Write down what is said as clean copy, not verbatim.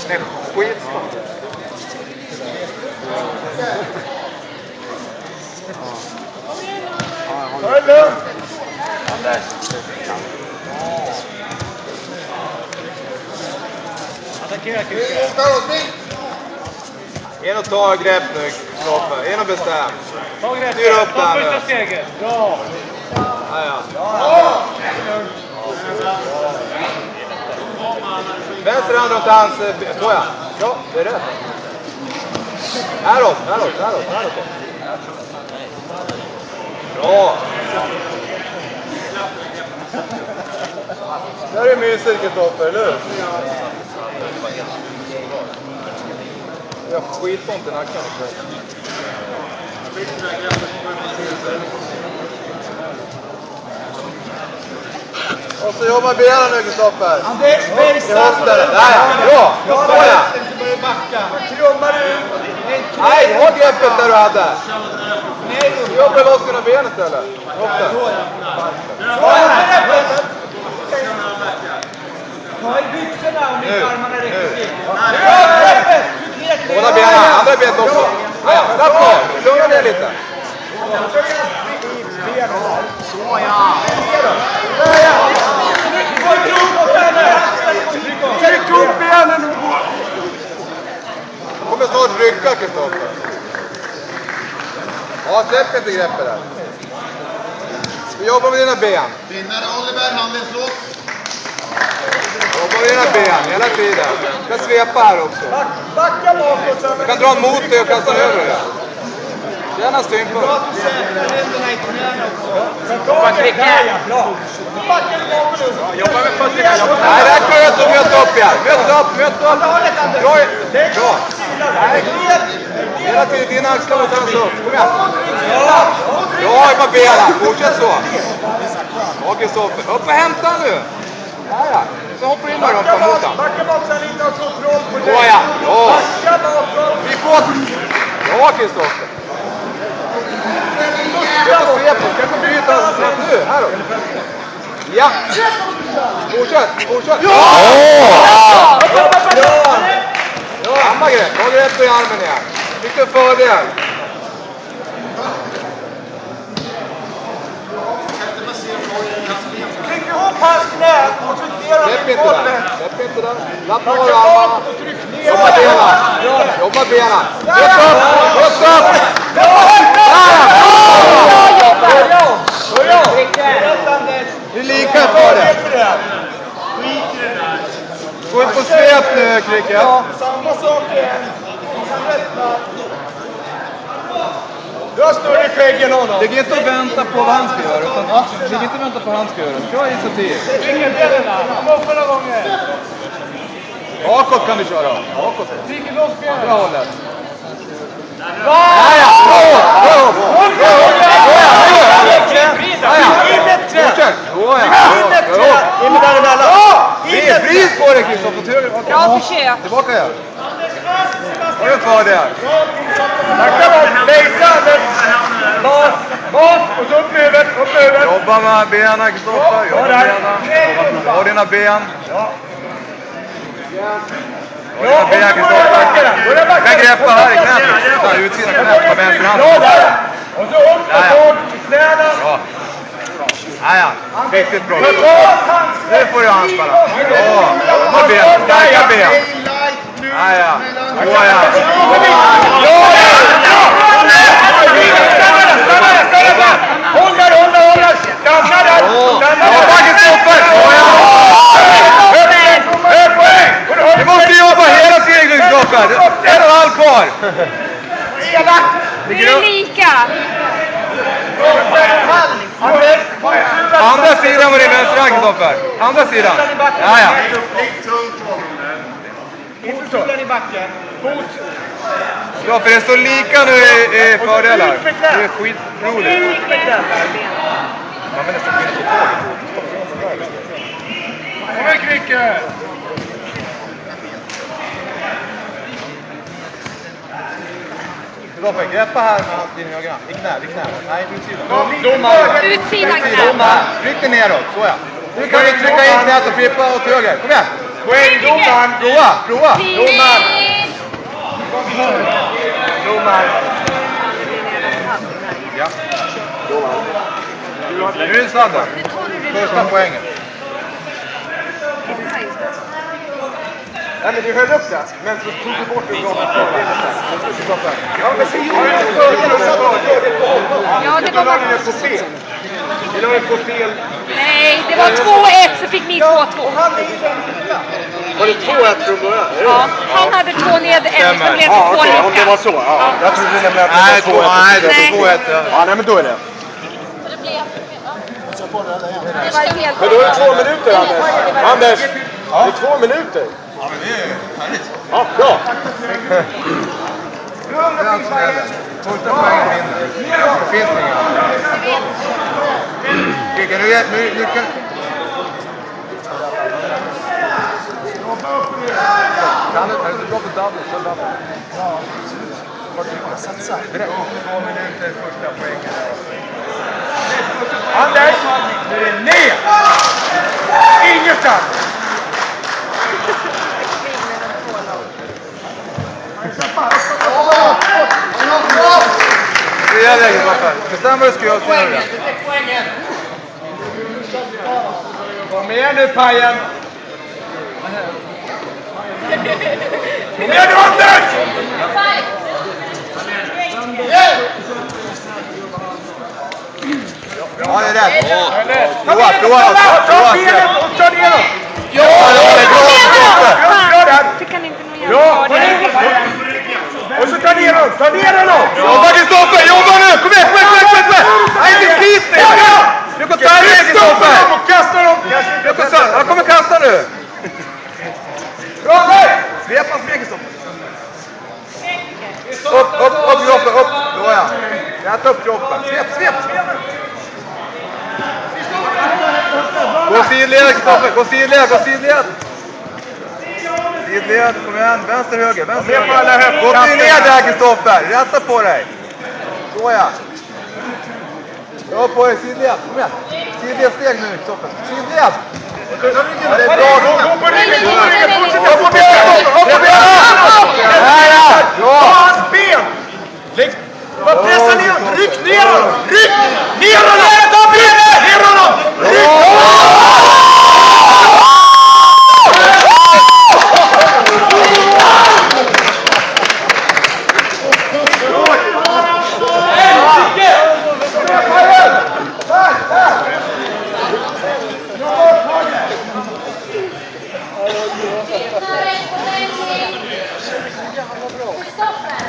Det är skitsvårt. Ta det lugnt! Anders! Attackera Kricke! In och ta grepp nu, Kristoffer. In och bestäm. Ta grepp! Styr upp ta där första nu. steget! Bra! Vänster hand runt hans... Så ja. Ja, det är rätt. Häråt. Bra! Det här är mysigt, Kristoffer, eller hur? Jag har skitont i nacken. Och så jobbar benen nu, Kristoffer. Anders, Bergstrand! Där ja! Bra! Så ja! Nej, ha greppet där du hade. Du jobbar loss dina ben istället. Ta i byxorna om inte armarna räcker till. Båda benen, andra benet också. Ja, slapp av. Lugna ner lite. Så ja! Tryck upp benen! Du kommer snart rycka, Kristoffer. Ja, släpp inte greppet där. Vi jobbar med dina ben. Vinnare Oliver, handledslås. Jobba med dina ben hela tiden. Du kan svepa här också. Backa bakåt. Du kan dra emot dig och kasta över det. Gärna synpunkt. Händerna i knäna också. Jobba Kricke. Backa bakåt nu. Jobba med fötterna. Nej, det här kan jag inte möta upp igen. Möt upp. Bra. Nej. Hela tiden dina axlar mot hans upp. Kom igen. Bra, jobba benen. Fortsätt så. Ja, Kristoffer. Upp och hämta nu. Ja. Så hoppar in där och hoppar mot han. Backa bak så han inte har kontroll på det. Ja. Backa bakåt. Vi får. Ja, Kristoffer. Jag får se på. Kan du bryta nu? Här då. Ja. Fortsätt. Ja! Samma grepp. Ta grepp i armen igen. Fick du fördel. Tryck ihop hans knä. Släpp inte där. Lappna av armarna. Jobba benen. Möt upp. Det är lika för det. Gå inte på svep nu, Kricke. Ja, samma sak igen. Du har större skägg än honom. Det går inte att vänta på vad han ska göra. Det går inte att vänta på vad han ska göra. Kör initiativ. Ingen benen. Kom upp några gånger. Bakåt kan vi köra. Bakåt. Tryck loss benen. Bra hållet. Bra! In däremellan. Vrid på dig, Kristoffer. Bra försök. Tillbaka igen. Har du för det? Backa bort. Lejsa. Bas. Och så upp med huvudet. Jobba med benen, Kristoffer. Jobba med benen. Ha dina ben. Ja. Dina ben, Kristoffer. Du kan greppa här i knät. Utsidan knät på vänster hand. Och så upp och bort i knäna. Bra. Ja. Riktigt bra. Nu får du handspalla. Ja. Ben. Starka ben. Ja. Håll där. Stanna där. Jobba, Kristoffer. Du måste jobba hela tiden, Kristoffer. En och en halv kvar. Nu är det lika. Andra sidan var din vänstra, Kristoffer. Andra sidan. Ja. Inte stolen i backen. Ja, för det står lika nu i fördelar. Det är skitroligt. Man vill nästan finna på tåget. Kom igen, Kricke! Kristoffer, greppa här med din högra. I knä. Nej, utsidan. Utsidan knä. Tryck dig neråt, så ja. Nu kan du trycka in knät och flippa åt höger. Kom igen. Poäng, domaren! Prova. Domaren! Ja. Nu är det sladden. Första poängen. Nej, men du höll upp det. Men så tog du bort det. Ja, men så gjorde du Ja, det var bara... på fel. Du la på fel. Nej, det var 2-1 så fick ni 2-2. Var det 2-1 från början? Ja, han hade 2 ned, en som blev till 2 om det var så. Ja. Jag trodde nämligen att det var 2-1. Nej, det är 2-1. Ja, nej, men då är det. Det var helt... Men då är det 2 minuter, Anders. Anders, det är 2 minuter. Ja, men det är härligt. Ja, bra. Första poängen vinner. Det finns ingen. Vilka du vet, nu kan... Kan du dra på double, så double. Satsa. 2 minuter första poängen. Anders, nu är det ner. Ingenstans. Det är läget, pappa. Bestäm vad du ska göra. Kom igen nu, Pajen. Kom igen nu, Anders! Ja, det är rätt. Prova. Ta benen och ta ner dem. Ja, det är bra. Fick han inte någon Ja, jämförelse? och så ta ner dem. Jobba, Kristoffer! Jobba nu! Kom igen! Nej, inte skit nu! Du får ta dig, Kristoffer! Kasta dem. Han kommer kasta nu! Bra, nej! Svep hans med, Kristoffer. Upp, Kristoffer, upp! Då ja. Rätt upp, Kristoffer. Svep! Gå sidled, Kristoffer! Gå sidled! Sidled, kom igen. Vänster, höger. Gå ner där, Kristoffer! Rätta på dig! Så ja. Bra på dig, sidled. Kom igen. Sidledsteg nu, Kristoffer. Sidled! Ja, det är bra. Gå på ryggen. Upp på benen! Ta hans ben! Bara pressa ner honom! Ryck ner honom! Ner honom! Kristoffer!